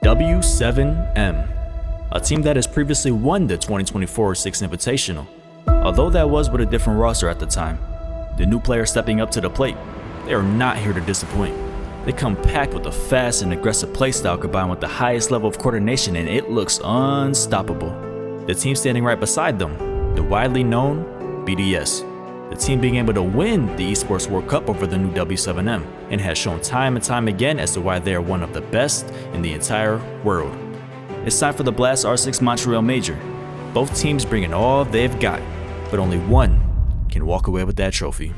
W7M, a team that has previously won the 2024 Six Invitational, although that was with a different roster at the time. The new players stepping up to the plate, they are not here to disappoint. They come packed with a fast and aggressive playstyle combined with the highest level of coordination, and it looks unstoppable. The team standing right beside them, the widely known BDS. The team being able to win the Esports World Cup over the new W7M, and has shown time and time again as to why they are one of the best in the entire world. It's time for the Blast R6 Montreal Major. Both teams bringing all they've got, but only one can walk away with that trophy.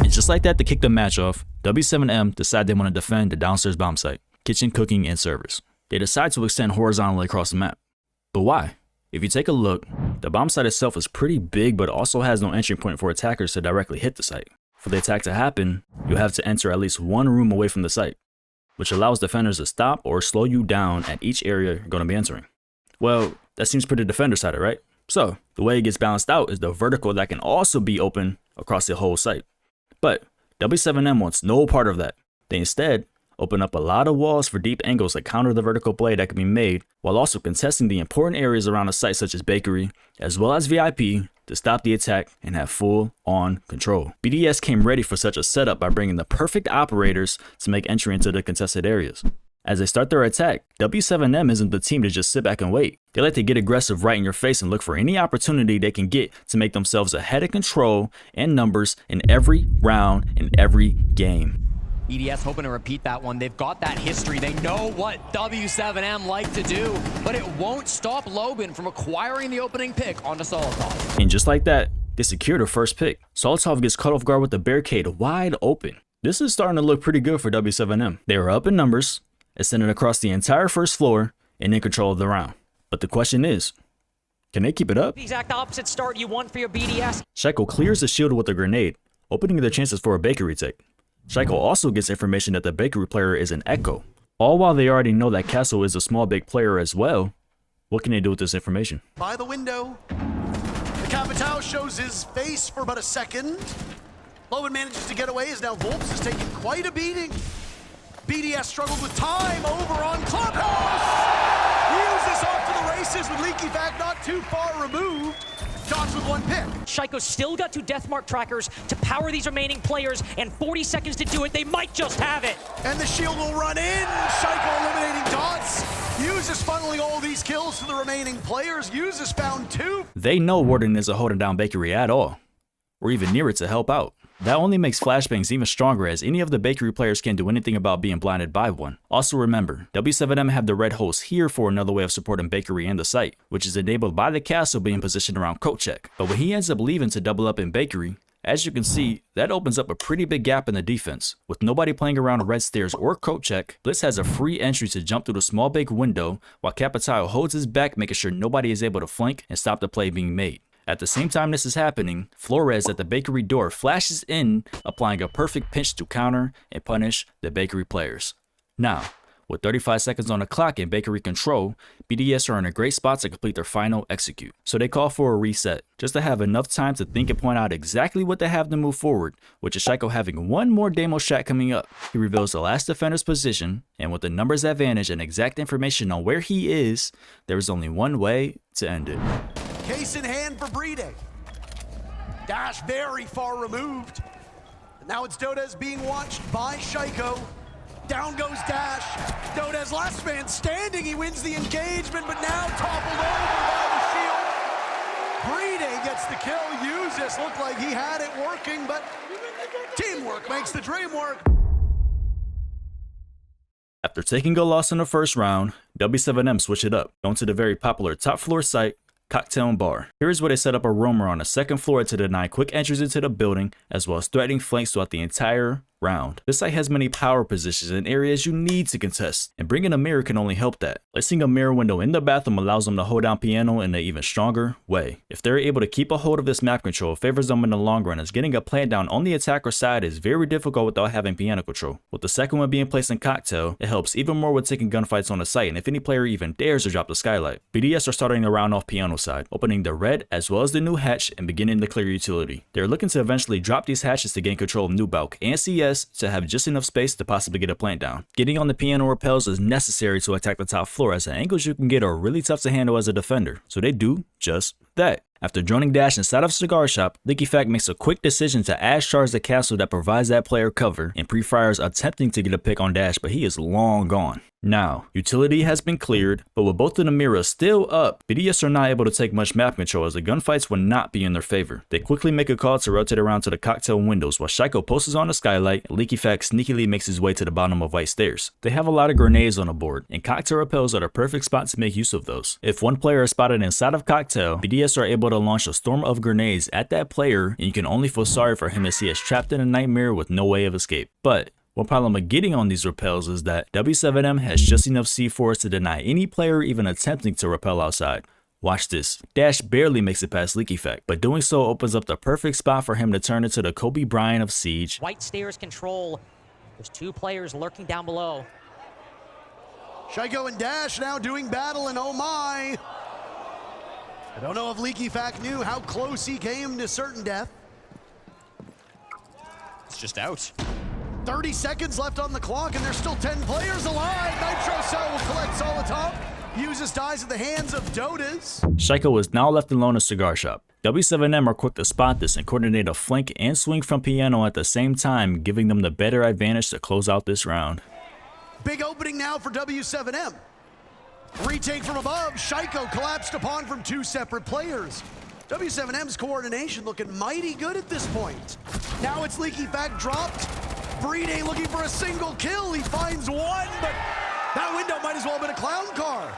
And just like that, to kick the match off, W7M decide they want to defend the downstairs bomb site, kitchen, cooking, and servers. They decide to extend horizontally across the map. But why? If you take a look, the bomb site itself is pretty big but also has no entry point for attackers to directly hit the site. For the attack to happen, you'll have to enter at least one room away from the site, which allows defenders to stop or slow you down at each area you're going to be entering. Well, that seems pretty defender-sided, right? So, the way it gets balanced out is the vertical that can also be open across the whole site. But W7M wants no part of that. They instead open up a lot of walls for deep angles that counter the vertical play that can be made, while also contesting the important areas around the site such as bakery, as well as VIP, to stop the attack and have full-on control. BDS came ready for such a setup by bringing the perfect operators to make entry into the contested areas. As they start their attack, W7M isn't the team to just sit back and wait. They like to get aggressive right in your face and look for any opportunity they can get to make themselves ahead of control and numbers in every round, in every game. BDS hoping to repeat that one. They've got that history. They know what W7M like to do, but it won't stop Logan from acquiring the opening pick onto Solotov. And just like that, they secure the first pick. Solotov gets caught off guard with the barricade wide open. This is starting to look pretty good for W7M. They are up in numbers, extending across the entire first floor, and in control of the round. But the question is, can they keep it up? The exact opposite start you want for your BDS. Shaiko clears the shield with a grenade, opening their chances for a bakery take. Shaiko also gets information that the bakery player is an Echo. All while they already know that Castle is a small big player as well. What can they do with this information? By the window, the Capitao shows his face for about a second. Logan manages to get away as now Volps is taking quite a beating. BDS struggled with time over on Clubhouse. Uses off to the races with Leaky Fact not too far removed. Dots with one pick. Shaiko's still got two Deathmark trackers to power these remaining players, and 40 seconds to do it. They might just have it. And the shield will run in. Shaiko eliminating Dots. Uses funneling all these kills to the remaining players. Uses found two. They know Warden isn't holding down bakery at all, or even near it to help out. That only makes flashbangs even stronger, as any of the bakery players can't do anything about being blinded by one. Also remember, W7M have the red host here for another way of supporting bakery and the site, which is enabled by the castle being positioned around Kochek. But when he ends up leaving to double up in bakery, as you can see, that opens up a pretty big gap in the defense. With nobody playing around red stairs or Kochek, Blitz has a free entry to jump through the small bake window, while Capitao holds his back, making sure nobody is able to flank and stop the play being made. At the same time this is happening, Flores at the bakery door flashes in, applying a perfect pinch to counter and punish the bakery players. Now, with 35 seconds on the clock and bakery control, BDS are in a great spot to complete their final execute. So they call for a reset, just to have enough time to think and point out exactly what they have to move forward, which is Shaiko having one more demo shot coming up. He reveals the last defender's position, and with the numbers advantage and exact information on where he is, there is only one way to end it. Case in hand for Brede. Dash very far removed. And now it's Dodez being watched by Shaiko. Down goes Dash. Dodez last man standing. He wins the engagement, but now toppled over by the shield. Brede gets the kill. Uses looked like he had it working, but teamwork makes the dream work. After taking a loss in the first round, W7M switch it up, going to the very popular top floor site, Cocktail and Bar. Here's where they set up a roamer on the second floor to deny quick entries into the building, as well as threatening flanks throughout the entire round. This site has many power positions and areas you need to contest, and bringing a mirror can only help that. Placing a mirror window in the bathroom allows them to hold down piano in an even stronger way. If they're able to keep a hold of this map control, it favors them in the long run, as getting a plant down on the attacker side is very difficult without having piano control. With the second one being placed in Capitao, it helps even more with taking gunfights on the site, and if any player even dares to drop the skylight. BDS are starting the round off piano side, opening the red as well as the new hatch and beginning to clear utility. They're looking to eventually drop these hatches to gain control of New Balk and CS to have just enough space to possibly get a plant down. Getting on the piano rappels is necessary to attack the top floor, as the angles you can get are really tough to handle as a defender, so they do just that. After droning Dash inside of a cigar shop, LeakyFact makes a quick decision to Ash charge the castle that provides that player cover, and Pre-Fire's attempting to get a pick on Dash, but he is long gone. Now, utility has been cleared, but with both of the mirrors still up, BDS are not able to take much map control, as the gunfights will not be in their favor. They quickly make a call to rotate around to the cocktail windows, while Shaiko posts on the skylight, and LeakyFact sneakily makes his way to the bottom of white stairs. They have a lot of grenades on the board, and cocktail rappels are the perfect spot to make use of those. If one player is spotted inside of cocktail, BDS are able to launch a storm of grenades at that player, and you can only feel sorry for him as he is trapped in a nightmare with no way of escape. But one problem of getting on these rappels is that W7M has just enough C4s to deny any player even attempting to rappel outside. Watch this. Dash barely makes it past LeakyFact, but doing so opens up the perfect spot for him to turn into the Kobe Bryant of Siege. White stairs control. There's two players lurking down below. Shaiko and Dash now doing battle, and oh my! I don't know if LeakyFact knew how close he came to certain death. It's just out. 30 seconds left on the clock, and there's still 10 players alive. Nitro Cell will collect Solitop. Uses dies at the hands of Dotas. Shaiko is now left alone in Cigar Shop. W7M are quick to spot this and coordinate a flank and swing from piano at the same time, giving them the better advantage to close out this round. Big opening now for W7M. Retake from above. Shaiko collapsed upon from two separate players. W7M's coordination looking mighty good at this point. Now it's LeakyFact dropped. Brede looking for a single kill. He finds one, but that window might as well have been a clown car.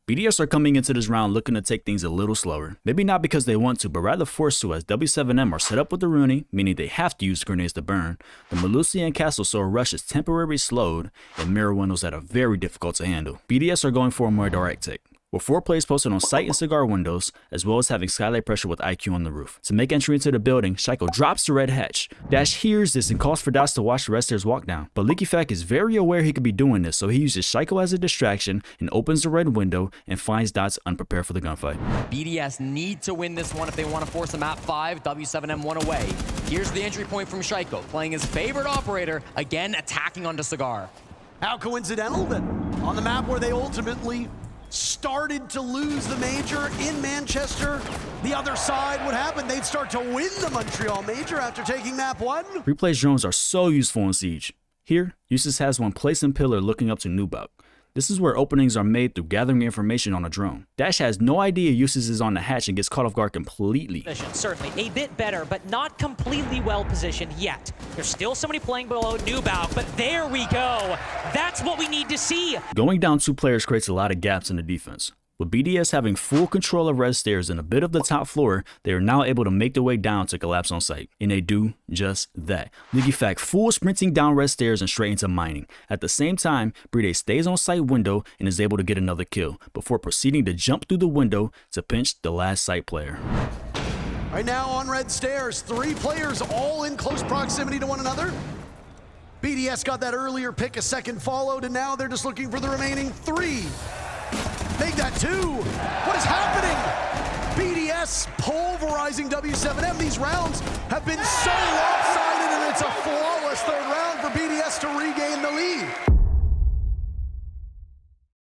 BDS are coming into this round looking to take things a little slower. Maybe not because they want to, but rather forced to, as W7M are set up with the Rooney, meaning they have to use grenades to burn. The Melusi and Castle, so a rush is temporarily slowed, and mirror windows that are very difficult to handle. BDS are going for a more direct take, with 4 plays posted on site and cigar windows, as well as having skylight pressure with IQ on the roof. To make entry into the building, Shaiko drops the red hatch. Dash hears this and calls for Dots to watch the rest stairs walk down, but LeakyFact is very aware he could be doing this, so he uses Shaiko as a distraction and opens the red window and finds Dots unprepared for the gunfight. BDS need to win this one if they want to force a map 5. W7M one away. Here's the entry point from Shaiko, playing his favorite operator, again attacking onto Cigar. How coincidental that on the map where they ultimately started to lose the major in Manchester, the other side would happen. They'd start to win the Montreal major after taking map 1. Replays drones are so useful in Siege. Here, Usis has one placed in pillar looking up to New Balk. This is where openings are made through gathering information on a drone. Dash has no idea Usis is on the hatch and gets caught off guard completely. Certainly, a bit better, but not completely well positioned yet. There's still somebody playing below New Balk, but there we go. That's what we need to see. Going down 2 players creates a lot of gaps in the defense. With BDS having full control of red stairs and a bit of the top floor, they are now able to make their way down to collapse on site. And they do just that. LeakyFact full sprinting down red stairs and straight into mining. At the same time, Brede stays on site window and is able to get another kill, before proceeding to jump through the window to pinch the last site player. Right now on red stairs, 3 players all in close proximity to one another. BDS got that earlier pick, a second followed, and now they're just looking for the remaining 3. Make that 2. What is happening? BDS pulverizing W7M. These rounds have been so lopsided, and it's a flawless 3rd round for BDS to regain the lead.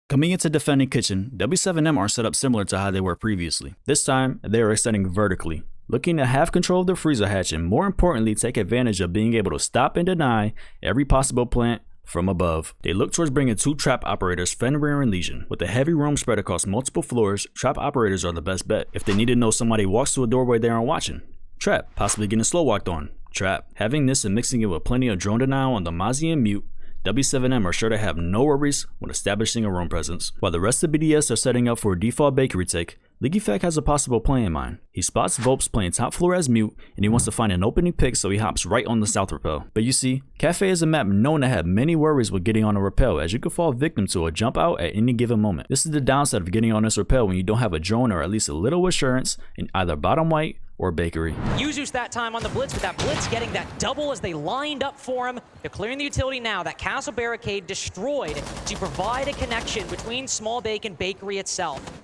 Coming into defending kitchen, W7M are set up similar to how they were previously. This time, they are extending vertically, looking to have control of the freezer hatch and more importantly take advantage of being able to stop and deny every possible plant from above. They look towards bringing 2 trap operators, Fenrir and Legion. With a heavy roam spread across multiple floors, trap operators are the best bet. If they need to know somebody walks to a doorway they aren't watching, trap. Possibly getting slow walked on, trap. Having this and mixing it with plenty of drone denial on the Mozzie and Mute, W7M are sure to have no worries when establishing a roam presence. While the rest of BDS are setting up for a default bakery take, LeakyFact has a possible play in mind. He spots Volps playing top floor as mute, and he wants to find an opening pick, so he hops right on the south rappel. But you see, Cafe is a map known to have many worries with getting on a rappel, as you could fall victim to a jump out at any given moment. This is the downside of getting on this rappel when you don't have a drone or at least a little assurance in either bottom white or bakery. Yuzu's that time on the blitz, with that blitz getting that double as they lined up for him. They're clearing the utility now. That castle barricade destroyed to provide a connection between Small Bake and Bakery itself.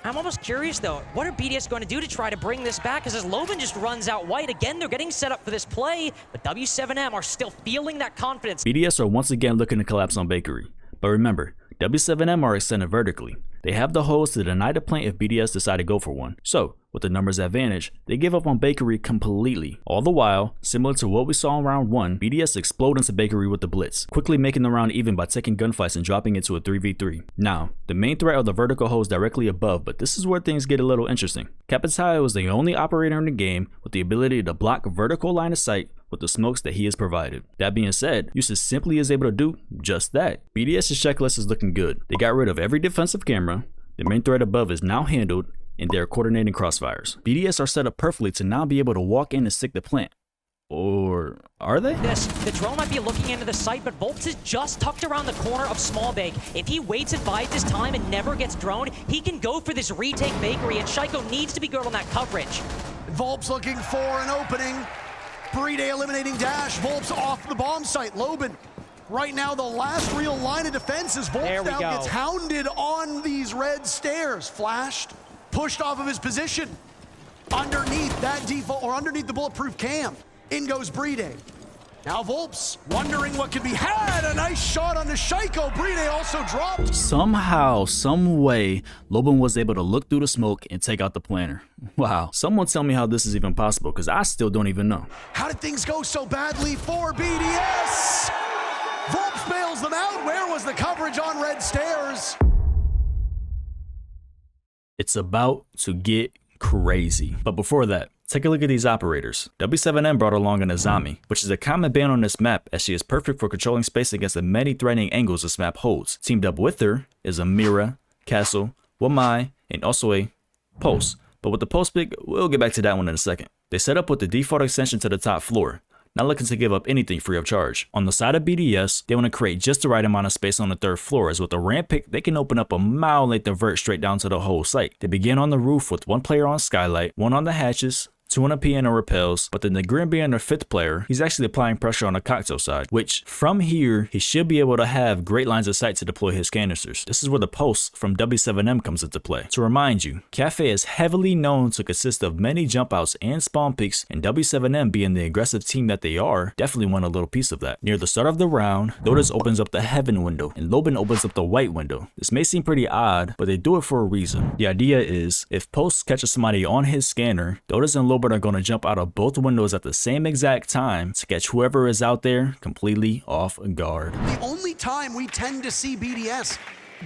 I'm almost curious though, what are BDS going to do to try to bring this back? Because as Loben just runs out white, again, they're getting set up for this play, but W7M are still feeling that confidence. BDS are once again looking to collapse on Bakery. But remember, W7M are extended vertically. They have the holes to deny the plant if BDS decide to go for one. So, with the numbers advantage, they give up on Bakery completely. All the while, similar to what we saw in round 1, BDS explode into Bakery with the blitz, quickly making the round even by taking gunfights and dropping it to a 3v3. Now, the main threat are the vertical holes directly above, but this is where things get a little interesting. Capitao is the only operator in the game with the ability to block vertical line of sight with the smokes that he has provided. That being said, Yusuf simply is able to do just that. BDS's checklist is looking good. They got rid of every defensive camera, the main threat above is now handled, and they're coordinating crossfires. BDS are set up perfectly to now be able to walk in and stick the plant. Or are they? The drone might be looking into the site, but Volps is just tucked around the corner of Small Bake. If he waits and bides his time and never gets droned, he can go for this retake Bakery, and Shaiko needs to be good on that coverage. Volps looking for an opening. BreeDe eliminating Dash. Volps off the bomb site. Loben. Right now, the last real line of defense is Volps now gets hounded on these red stairs. Flashed, pushed off of his position. Underneath that default, or underneath the bulletproof cam. In goes BreeDe. Now Volps wondering what could be had. A nice shot onto Shaiko. BreeDe also dropped. Somehow, some way, Loben was able to look through the smoke and take out the planter. Wow. Someone tell me how this is even possible, because I still don't even know. How did things go so badly for BDS? Volps bails them out. Where was the coverage on red stairs? It's about to get crazy. But before that, take a look at these operators. W7M brought along an Azami, which is a common ban on this map as she is perfect for controlling space against the many threatening angles this map holds. Teamed up with her is Amira, Castle, Wamai, and also a Pulse. But with the Pulse pick, we'll get back to that one in a second. They set up with the default extension to the top floor, not looking to give up anything free of charge. On the side of BDS, they want to create just the right amount of space on the third floor, as with the ramp pick, they can open up a mile length of vert straight down to the whole site. They begin on the roof with one player on skylight, one on the hatches, 2 on the piano rappels, but then the Grim being their 5th player, he's actually applying pressure on the cocktail side, which from here, he should be able to have great lines of sight to deploy his canisters. This is where the pulse from W7M comes into play. To remind you, Cafe is heavily known to consist of many jump outs and spawn peaks, and W7M being the aggressive team that they are, definitely want a little piece of that. Near the start of the round, Lotus opens up the heaven window, and Loben opens up the white window. This may seem pretty odd, but they do it for a reason. The idea is, if Post catches somebody on his scanner, Lotus and Loben are going to jump out of both windows at the same exact time to catch whoever is out there completely off guard. The only time we tend to see BDS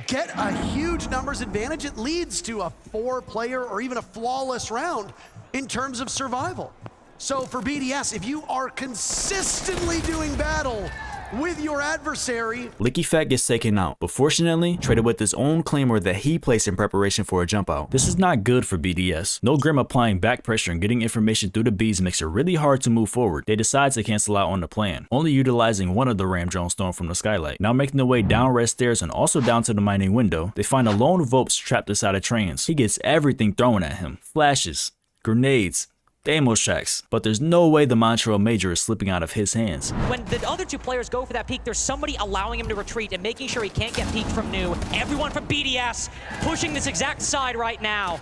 get a huge numbers advantage, it leads to a 4-player or even a flawless round in terms of survival. So for BDS, if you are consistently doing battle with your adversary, LeakyFact gets taken out, but fortunately traded with his own claimer that he placed in preparation for a jump out. This is not good for BDS. No Grim applying back pressure and getting information through the bees makes it really hard to move forward. They decide to cancel out on the plan, only utilizing one of the ram drones thrown from the skylight. Now making their way down red stairs and also down to the mining window, they find a lone Volps trapped inside of trains. He gets everything thrown at him. Flashes, grenades, Deimos tracks, but there's no way the Montreal Major is slipping out of his hands. When the other 2 players go for that peek, there's somebody allowing him to retreat and making sure he can't get peeked from new. Everyone from BDS pushing this exact side right now.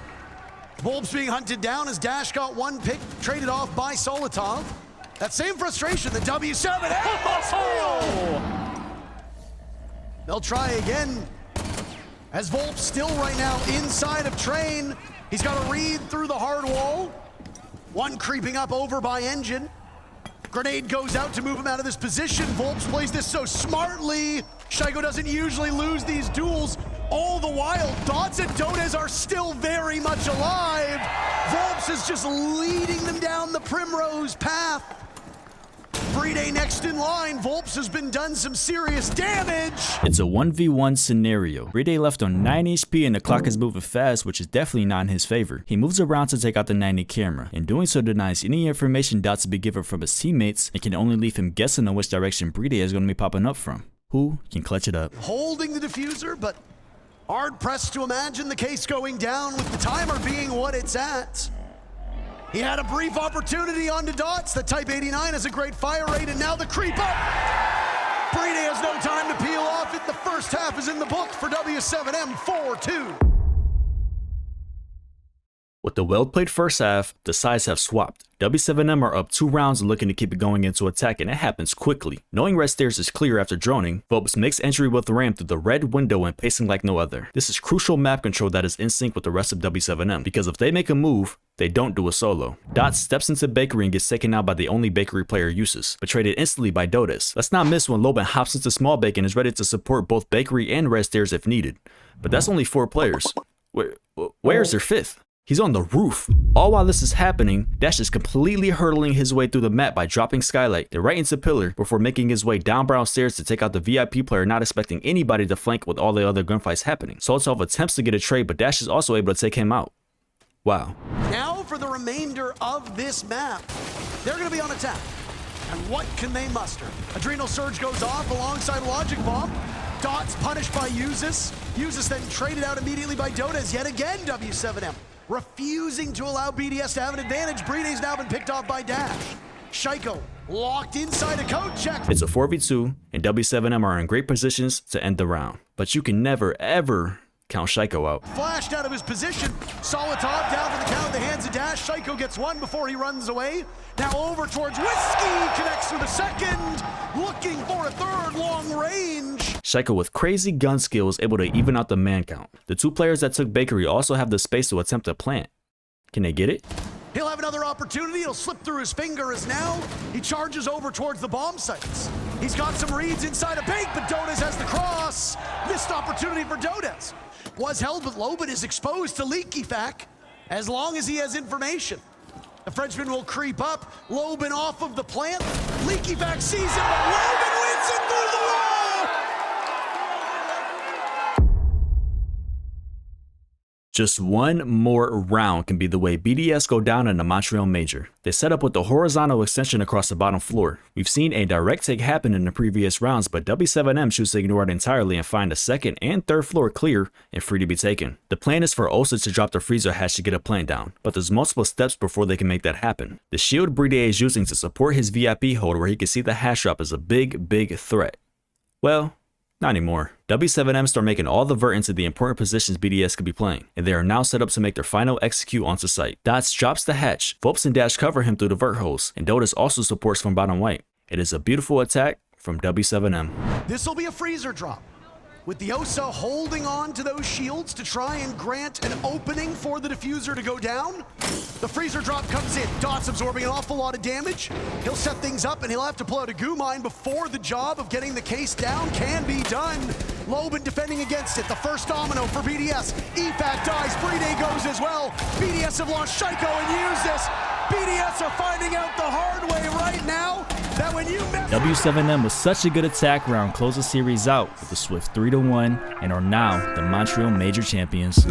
Volps being hunted down as Dash got 1 pick traded off by Solitov. That same frustration that W7 must feel. They'll try again as Volps still right now inside of Train. He's got to read through the hard wall. 1 creeping up over by Engine. Grenade goes out to move him out of this position. Volps plays this so smartly. Shaiko doesn't usually lose these duels. All the while, Dots and Dotes are still very much alive. Volps is just leading them down the primrose path. Breede next in line. Volps has been done some serious damage. It's a 1v1 scenario. Breede left on 9 HP and the clock is moving fast, which is definitely not in his favor. He moves around to take out the 90 camera, and doing so denies any information Dots to be given from his teammates and can only leave him guessing on which direction Breede is going to be popping up from. Who can clutch it up? Holding the diffuser, but hard pressed to imagine the case going down with the timer being what it's at. He had a brief opportunity onto Dots. The Type 89 has a great fire rate, and now the creep up. Breede has no time to peel off it. The first half is in the book for W7M 4-2. With the well-played first half, the sides have swapped. W7M are up 2 rounds and looking to keep it going into attack, and it happens quickly. Knowing red stairs is clear after droning, Volps makes entry with the ram through the red window and pacing like no other. This is crucial map control that is in sync with the rest of W7M, because if they make a move, they don't do a solo. Dots steps into Bakery and gets taken out by the only Bakery player uses, but traded instantly by Dodes. Let's not miss when Loben hops into Small Bake and is ready to support both Bakery and red stairs if needed. But that's only 4 players. Where's their 5th? He's on the roof. All while this is happening, Dash is completely hurdling his way through the map by dropping Skylight, then right into Pillar, before making his way down brown stairs to take out the VIP player, not expecting anybody to flank with all the other gunfights happening. Soltov attempts to get a trade, but Dash is also able to take him out. Wow. Now for the remainder of this map, they're going to be on attack. And what can they muster? Adrenal Surge goes off alongside Logic Bomb. Dots punished by Usus. Usus then traded out immediately by Dodes. Yet again, W7M refusing to allow BDS to have an advantage. Breede's now been picked off by Dash. Shaiko locked inside a code check. It's a 4v2, and W7M are in great positions to end the round. But you can never, ever count Shaiko out. Flashed out of his position. Solitov down for the count at the hands of Dash. Shaiko gets one before he runs away. Now over towards Whiskey. Connects with a second. Looking for a third long range. Shaiko with crazy gun skills able to even out the man count. The 2 players that took Bakery also have the space to attempt to plant. Can they get it? He'll have another opportunity. It'll slip through his finger as now he charges over towards the bomb sites. He's got some reads inside a bait, but Dodes has the cross. Missed opportunity for Dodes. Was held, but Loben is exposed to Leaky Fac as long as he has information. The Frenchman will creep up. Loben off of the plant. Leaky Fac sees him, but Loben wins it through the wall! Just one more round can be the way BDS go down in the Montreal Major. They set up with the horizontal extension across the bottom floor. We've seen a direct take happen in the previous rounds, but W7M choose to ignore it entirely and find the 2nd and 3rd floor clear and free to be taken. The plan is for Osa to drop the freezer hatch to get a plant down, but there's multiple steps before they can make that happen. The shield Breede is using to support his VIP hold where he can see the hatch drop is a big threat. Well, not anymore. W7M start making all the vert into the important positions BDS could be playing, and they are now set up to make their final execute onto site. Dots drops the hatch, Volps and Dash cover him through the vert holes, and Dodes also supports from bottom white. It is a beautiful attack from W7M. This will be a freezer drop, with the Osa holding on to those shields to try and grant an opening for the diffuser to go down. The freezer drop comes in. Dots absorbing an awful lot of damage. He'll set things up and he'll have to pull out a goo mine before the job of getting the case down can be done. Loben defending against it. The first domino for BDS. EFAC dies. Breede goes as well. BDS have lost Shaiko and Usus. BDS are finding out the hard way right now that when you mess W7M was such a good attack round, closed the series out with a swift 3-1 and are now the Montreal Major champions.